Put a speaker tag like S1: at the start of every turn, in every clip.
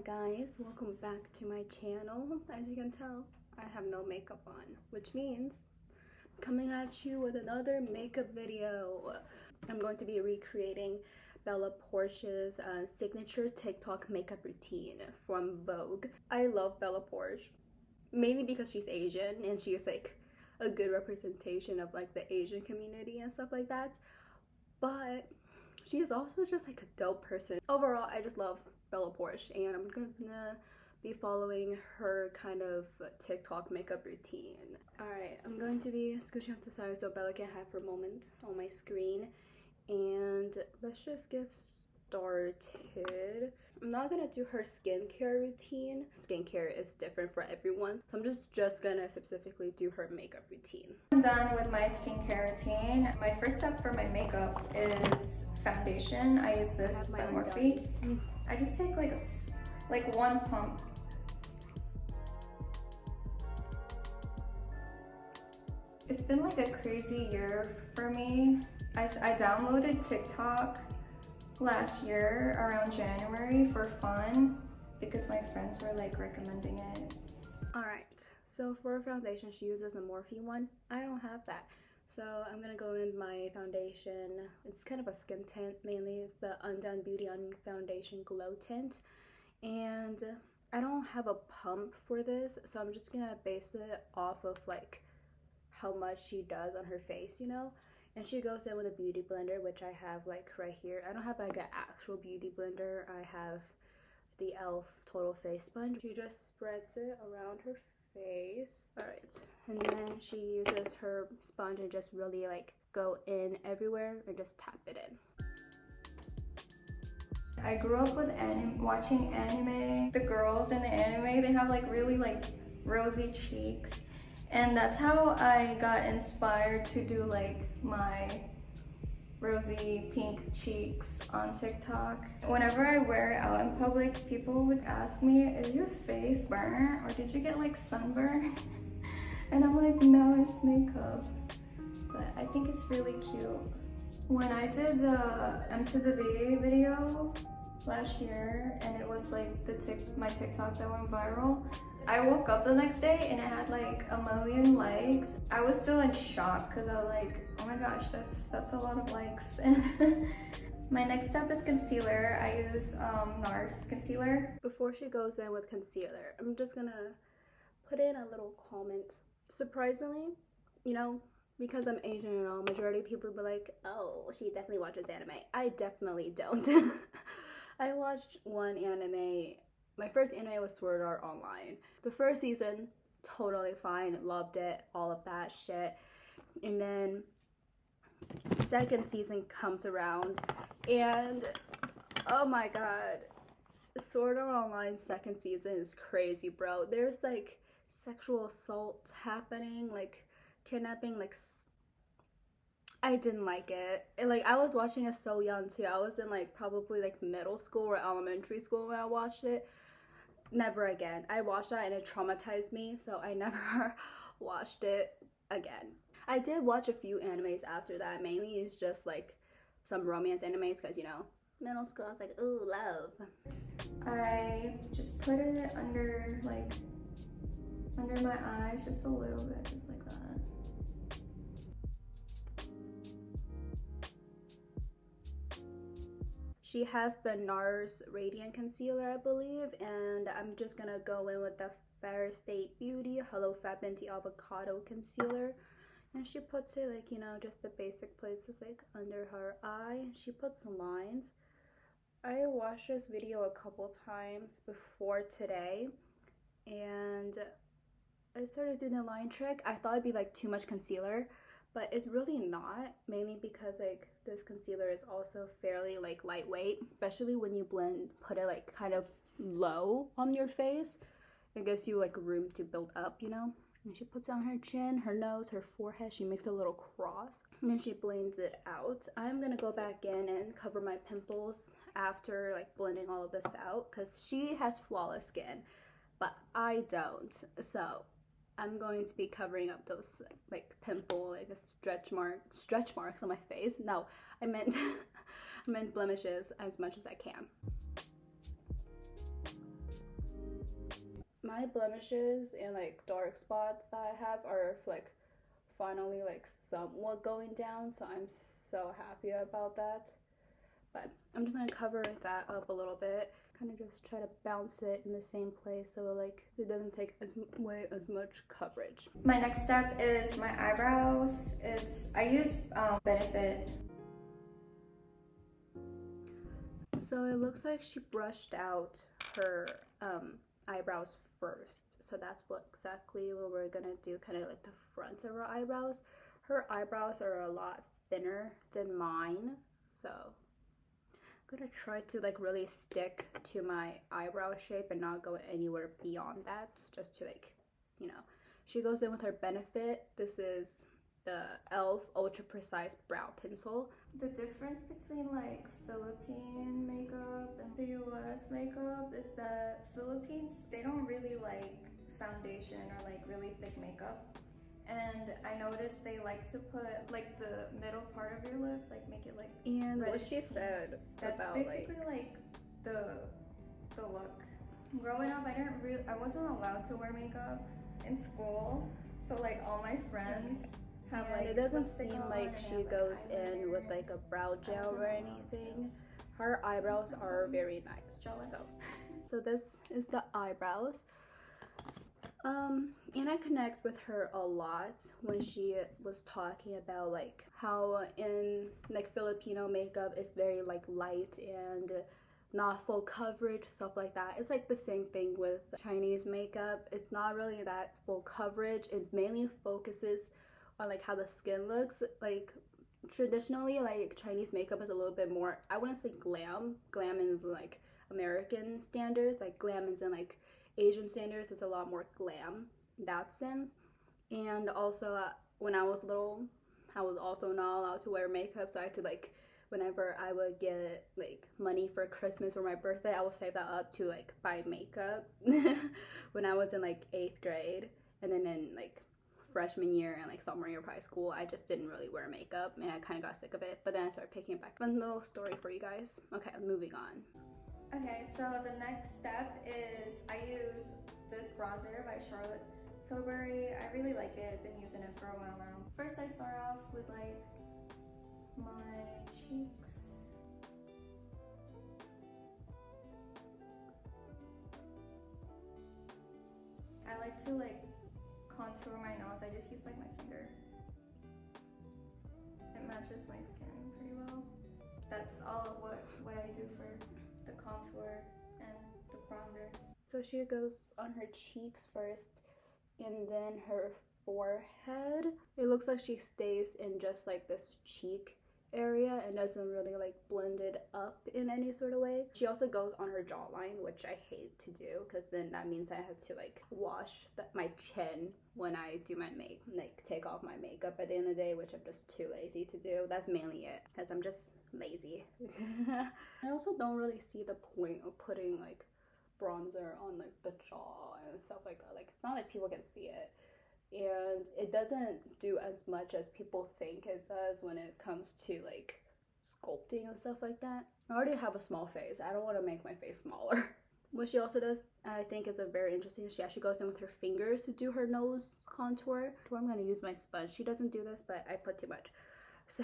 S1: guys, welcome back to my channel. As you can tell, I have no makeup on, which means I'm coming at you with another makeup video. I'm going to be recreating Bella Poarch's signature TikTok makeup routine from Vogue. I love Bella Poarch, mainly because she's Asian and she's like a good representation of like the Asian community and stuff like that. But she is also just like a dope person. Overall, I just love Bella Poarch, and I'm gonna be following her kind of TikTok makeup routine. Alright, I'm going to be scooching up the side so Bella can have her moment on my screen, and let's just get started. I'm not gonna do her skincare routine. Skincare is different for everyone, so I'm just gonna specifically do her makeup routine.
S2: I'm done with my skincare routine. My first step for my makeup is foundation. I use this by Morphe. I just take like one pump. It's been like a crazy year for me. I downloaded TikTok last year around January for fun because my friends were like recommending it.
S1: Alright, so for foundation, she uses the Morphe one. I don't have that. So I'm gonna go in my foundation. It's kind of a skin tint, mainly it's the Undone Beauty On Foundation Glow Tint. And I don't have a pump for this, so I'm just gonna base it off of like how much she does on her face, you know? And she goes in with a beauty blender, which I have like right here. I don't have like an actual beauty blender. I have the e.l.f. Total Face Sponge. She just spreads it around her face. Alright, and then she uses her sponge and just really like go in everywhere and just tap it in.
S2: I grew up with watching anime. The girls in the anime, they have like really like rosy cheeks, and that's how I got inspired to do like my rosy pink cheeks on TikTok. Whenever I wear it out in public, people would ask me, is your face burnt or did you get like sunburn? And I'm like, no, it's makeup. But I think it's really cute. When I did the M to the B video last year, and it was like my TikTok that went viral, I woke up the next day and it had like 1 million likes. I was still in shock because I was like, oh my gosh, that's a lot of likes. And my next step is concealer. I use NARS concealer.
S1: Before she goes in with concealer, I'm just gonna put in a little comment. Surprisingly, you know, because I'm Asian and all, majority of people be like, oh, she definitely watches anime. I definitely don't. I watched one anime. My first anime was Sword Art Online. The first season, totally fine, loved it, all of that shit. And then second season comes around and oh my god, Sword Art Online second season is crazy, bro. There's like sexual assault happening, like kidnapping, like I didn't like it. Like I was watching it so young too. I was in like probably like middle school or elementary school when I watched it. Never again. I watched that and it traumatized me, so I never watched it again. I did watch a few animes after that. Mainly it's just like some romance animes because, you know, middle school I was like, ooh, love.
S2: I just put it under my eyes just a little bit, just like that.
S1: She has the NARS Radiant Concealer, I believe, and I'm just gonna go in with the Fair State Beauty Hello Fat Minty Avocado Concealer. And she puts it like, you know, just the basic places like under her eye. She puts lines. I watched this video a couple times before today, and I started doing the line trick. I thought it'd be like too much concealer, but it's really not, mainly because like this concealer is also fairly like lightweight, especially when you put it like kind of low on your face. It gives you like room to build up, you know. And she puts it on her chin, her nose, her forehead. She makes a little cross and then she blends it out. I'm gonna go back in and cover my pimples after like blending all of this out because she has flawless skin, but I don't. So I'm going to be covering up those like pimple, like a stretch marks on my face. No, I meant I meant blemishes as much as I can. My blemishes and like dark spots that I have are like finally like somewhat going down, so I'm so happy about that. But I'm just gonna cover that up a little bit, kind of just try to bounce it in the same place so like it doesn't take as much coverage.
S2: My next step is my eyebrows. I use Benefit.
S1: So it looks like she brushed out her eyebrows first. So that's exactly what we're gonna do, kind of like the fronts of her eyebrows. Her eyebrows are a lot thinner than mine, so I'm gonna try to like really stick to my eyebrow shape and not go anywhere beyond that, just to like, you know. She goes in with her Benefit. This is the e.l.f. Ultra Precise Brow Pencil.
S2: The difference between like Philippine makeup and the US makeup is that Philippines, they don't really like foundation or like really thick makeup. And I noticed they like to put like the middle part of your lips, like make it like
S1: and what she
S2: pink.
S1: said
S2: That's
S1: about
S2: basically like the look. Growing up, I wasn't allowed to wear makeup in school, so like all my friends have
S1: and
S2: like
S1: it doesn't
S2: lipstick
S1: seem
S2: on
S1: like
S2: and they
S1: she
S2: have, like,
S1: goes in
S2: eyeliner.
S1: with like a brow gel or anything. Her eyebrows are very nice.
S2: Jealous.
S1: So this is the eyebrows. And I connect with her a lot when she was talking about like how in like Filipino makeup it's very like light and not full coverage, stuff like that. It's like the same thing with Chinese makeup. It's not really that full coverage. It mainly focuses on like how the skin looks. Like traditionally, like Chinese makeup is a little bit more, I wouldn't say glam. Glam is like American standards. Like glam is in like Asian standards. It's a lot more glam in that sense. And also when I was little, I was also not allowed to wear makeup, so I had to like, whenever I would get like money for Christmas or my birthday, I would save that up to like buy makeup when I was in like 8th grade. And then in like freshman year and like sophomore year of high school, I just didn't really wear makeup and I kind of got sick of it, but then I started picking it back. Fun little story for you guys. Okay, moving on.
S2: Okay, so the next step is I use this bronzer by Charlotte Tilbury. I really like it. I've been using it for a while now. First, I start off with like my cheeks. I like to like contour my nose. I just use like my finger. It matches my skin pretty well. That's all what I do for the contour and the bronzer.
S1: So she goes on her cheeks first and then her forehead. It looks like she stays in just like this cheek area and doesn't really like blend it up in any sort of way. She also goes on her jawline, which I hate to do because then that means I have to like wash my chin when I do my take off my makeup at the end of the day, which I'm just too lazy to do. That's mainly it, because I'm just lazy. I also don't really see the point of putting like bronzer on like the jaw and stuff like that. Like it's not like people can see it, and it doesn't do as much as people think it does when it comes to like sculpting and stuff like that. I already have a small face. I don't want to make my face smaller. What she also does, I think, is a very interesting. She actually goes in with her fingers to do her nose contour. I'm gonna use my sponge. She doesn't do this, but I put too much, so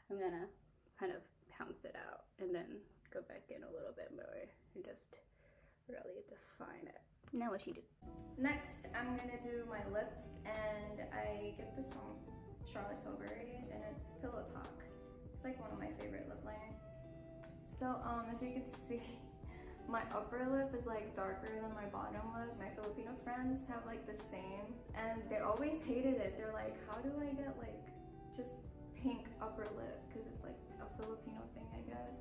S1: I'm gonna kind of pounce it out and then go back in a little bit more and just really define it. Now what she do?
S2: Next, I'm gonna do my lips, and I get this from Charlotte Tilbury, and it's Pillow Talk. It's like one of my favorite lip liners. So as you can see, my upper lip is like darker than my bottom lip. My Filipino friends have like the same, and they always hated it. They're like, how do I get like just pink upper lip? Because it's like a Filipino thing, I guess.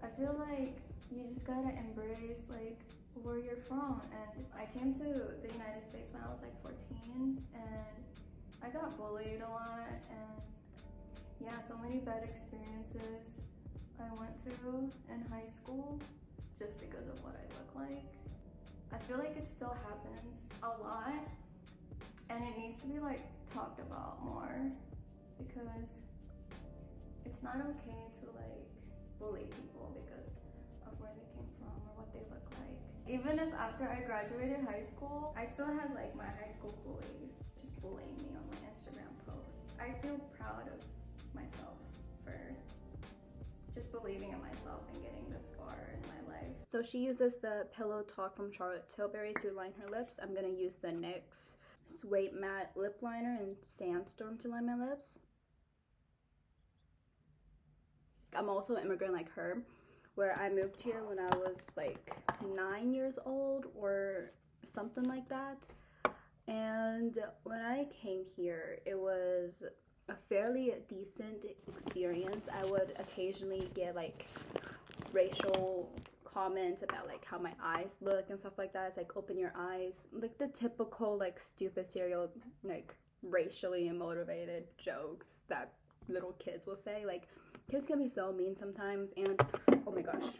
S2: I feel like you just gotta embrace like where you're from. And I came to the United States when I was like 14, and I got bullied a lot, and yeah, so many bad experiences I went through in high school just because of what I look like. I feel like it still happens a lot, and it needs to be like talked about more, because it's not okay to like bully people because of where they came from or what they look like. even if after I graduated high school, I still had like my high school bullies just bullying me on my Instagram posts. I feel proud of myself for just believing in myself and getting this far in my life.
S1: So she uses the Pillow Talk from Charlotte Tilbury to line her lips. I'm gonna use the NYX Suede Matte Lip Liner and Sandstorm to line my lips. I'm also an immigrant like her, where I moved here when I was like 9 years old or something like that. And when I came here, it was a fairly decent experience. I would occasionally get like racial comments about like how my eyes look and stuff like that. It's like, open your eyes, like the typical like stupid serial like racially motivated jokes that little kids will say. Like, kids can be so mean sometimes. And oh my gosh,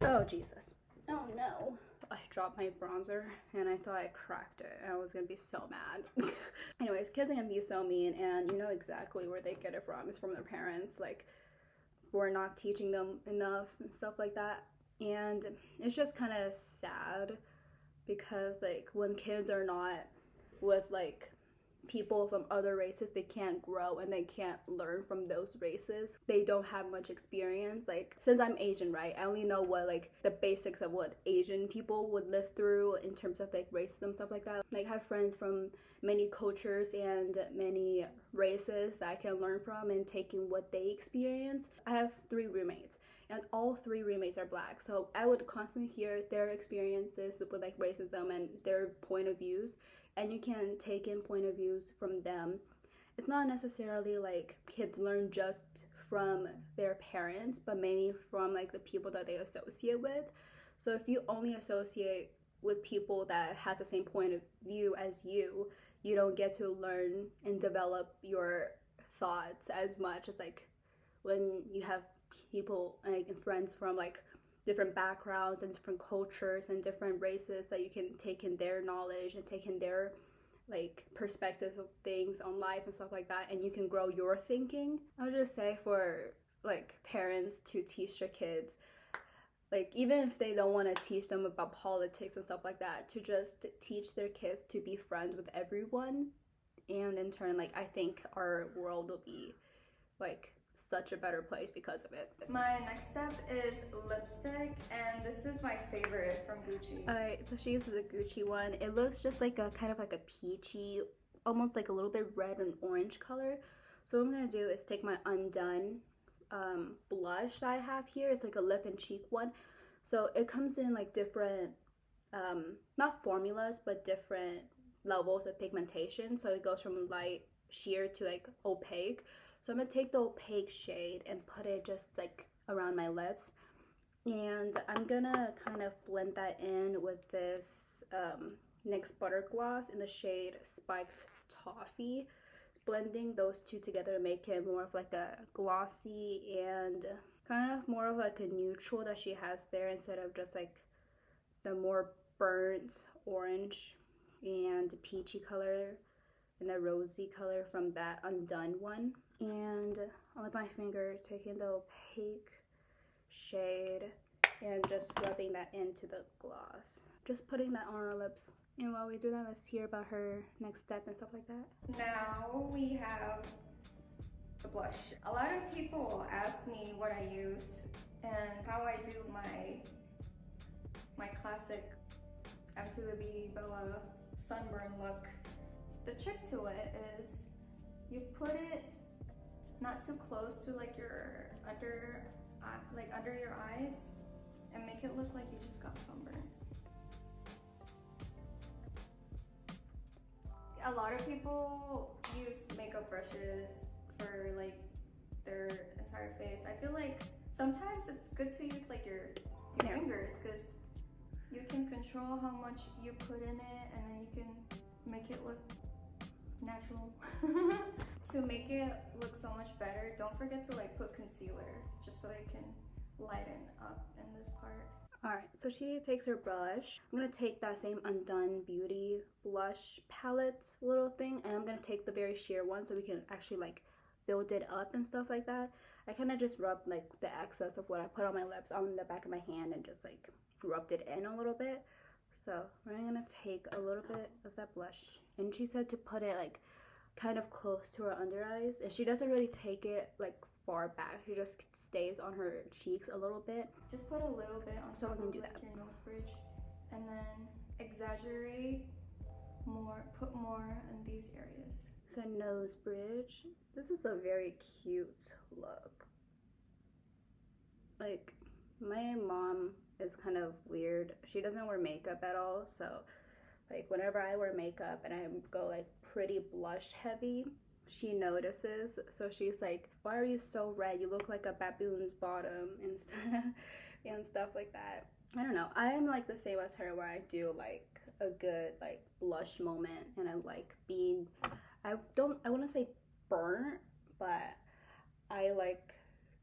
S1: oh Jesus, oh no, I dropped my bronzer and I thought I cracked it and I was gonna be so mad. Anyways, kids are gonna be so mean, and you know exactly where they get it from. It's from their parents, like for not teaching them enough and stuff like that. And it's just kind of sad because like when kids are not with like people from other races, they can't grow and they can't learn from those races. They don't have much experience. Like, since I'm Asian, right, I only know what like the basics of what Asian people would live through in terms of like racism, stuff like that. Like, I have friends from many cultures and many races that I can learn from and taking what they experience. I have 3 roommates and all 3 roommates are black, so I would constantly hear their experiences with like racism and their point of views, and you can take in point of views from them. It's not necessarily like kids learn just from their parents, but mainly from like the people that they associate with. So if you only associate with people that has the same point of view as you don't get to learn and develop your thoughts as much as like when you have people like friends from like different backgrounds and different cultures and different races that you can take in their knowledge and take in their like perspectives of things on life and stuff like that, and you can grow your thinking. I would just say for like parents to teach their kids, like even if they don't want to teach them about politics and stuff like that, to just teach their kids to be friends with everyone. And in turn, like, I think our world will be like such a better place because of it.
S2: My next step is lipstick, and this is my favorite from Gucci.
S1: Alright, so she uses the Gucci one. It looks just like a kind of like a peachy, almost like a little bit red and orange color. So what I'm gonna do is take my Undone blush that I have here. It's like a lip and cheek one. So it comes in like different, not formulas, but different levels of pigmentation. So it goes from light sheer to like opaque. So I'm gonna take the opaque shade and put it just like around my lips, and I'm gonna kind of blend that in with this NYX Butter Gloss in the shade Spiked Toffee, blending those two together to make it more of like a glossy and kind of more of like a neutral that she has there, instead of just like the more burnt orange and peachy color and a rosy color from that Undone one. And with my finger, taking the opaque shade and just rubbing that into the gloss. Just putting that on her lips. And while we do that, let's hear about her next step and stuff like that.
S2: Now we have the blush. A lot of people ask me what I use and how I do my classic M to the B Bella sunburn look. The trick to it is you put it not too close to like your under your eyes, and make it look like you just got sunburned. A lot of people use makeup brushes for like their entire face. I feel like sometimes it's good to use like your fingers, because you can control how much you put in it, and then you can make it look natural. To make it look so much better, don't forget to like put concealer, just so it can lighten up in this part.
S1: Alright, so she takes her brush. I'm going to take that same Undone Beauty blush palette little thing, and I'm going to take the very sheer one so we can actually like build it up and stuff like that. I kind of just rubbed like the excess of what I put on my lips on the back of my hand and just like rubbed it in a little bit. So we're gonna take a little bit of that blush, and she said to put it like kind of close to her under eyes, and she doesn't really take it like far back. She just stays on her cheeks a little bit.
S2: Just put a little bit on
S1: So
S2: top
S1: we're
S2: of
S1: gonna do
S2: like
S1: that.
S2: your nose bridge, and then exaggerate more, put more in these areas.
S1: So nose bridge. This is a very cute look. Like, my mom is kind of weird. She doesn't wear makeup at all, so like whenever I wear makeup and I go like pretty blush heavy, she notices. So she's like, why are you so red? You look like a baboon's bottom and and stuff like that. I don't know. I am like the same as her, where I do like a good like blush moment, and I like being, I wouldn't say burnt, but I like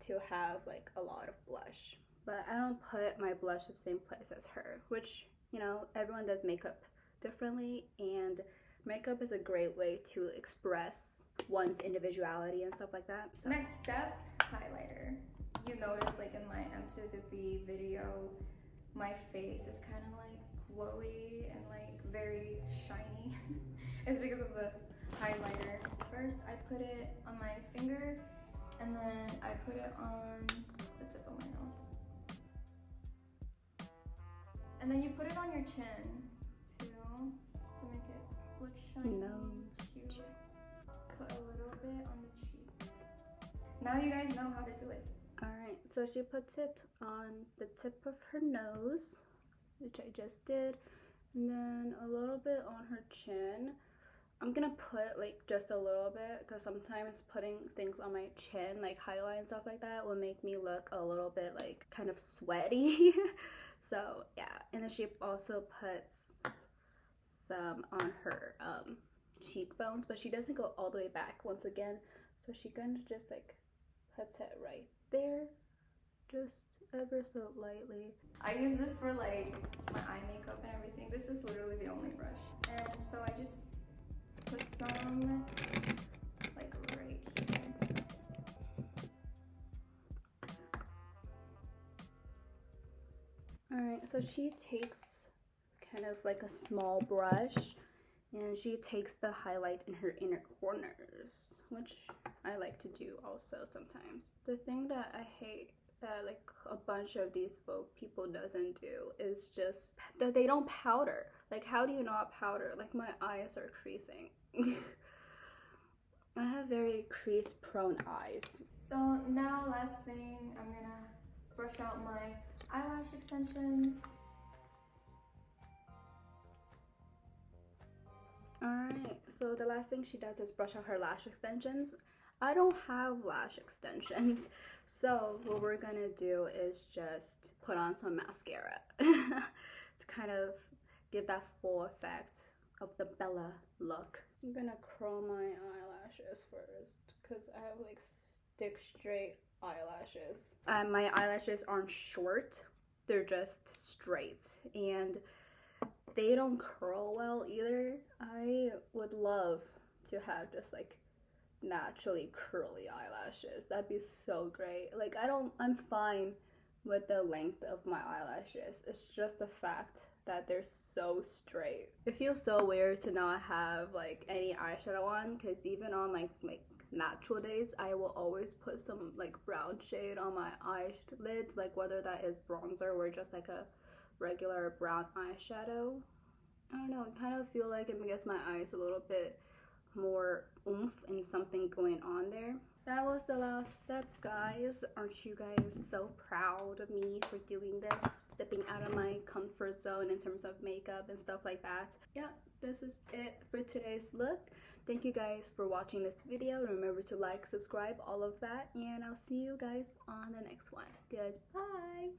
S1: to have like a lot of blush. But I don't put my blush the same place as her, which, you know, everyone does makeup differently, and makeup is a great way to express one's individuality and stuff like that. So
S2: next step, highlighter. You notice like in my M to the B video, my face is kind of like glowy and like very shiny. It's because of the highlighter. First I put it on my finger, and then I put it on the tip of my nose. And then you put it on your chin too, to make it look shiny.
S1: Nose.
S2: Cute. Put a little bit on the cheek. Now you guys know how to do it.
S1: Alright, so she puts it on the tip of her nose, which I just did, and then a little bit on her chin. I'm gonna put like just a little bit, because sometimes putting things on my chin, like highlight and stuff like that, will make me look a little bit like kind of sweaty. So yeah, and then she also puts some on her cheekbones, but she doesn't go all the way back once again. So she kind of just like puts it right there, just ever so lightly.
S2: I use this for like my eye makeup and everything. This is literally the only brush. And so I just put some like right here.
S1: Alright, so she takes kind of like a small brush, and she takes the highlight in her inner corners, which I like to do also sometimes. The thing that I hate that like a bunch of these Vogue people doesn't do is just that they don't powder. Like, how do you not powder? Like, my eyes are creasing. I have very crease prone eyes.
S2: So now last thing, I'm gonna brush out my eyelash extensions.
S1: Alright, so the last thing she does is brush out her lash extensions. I don't have lash extensions, so what we're gonna do is just put on some mascara to kind of give that full effect of the Bella look. I'm gonna curl my eyelashes first, because I have like stick straight eyelashes. My eyelashes aren't short, they're just straight, and they don't curl well either. I would love to have just like naturally curly eyelashes. That'd be so great. Like, I'm fine with the length of my eyelashes. It's just the fact that they're so straight. It feels so weird to not have like any eyeshadow on, because even on my like natural days, I will always put some like brown shade on my eyelids, like whether that is bronzer or just like a regular brown eyeshadow. I don't know, I kind of feel like it gets my eyes a little bit more oomph and something going on there. That was the last step, guys. Aren't you guys so proud of me for doing this? Stepping out of my comfort zone in terms of makeup and stuff like that. Yeah, this is it for today's look. Thank you guys for watching this video. Remember to like, subscribe, all of that, and I'll see you guys on the next one. Goodbye.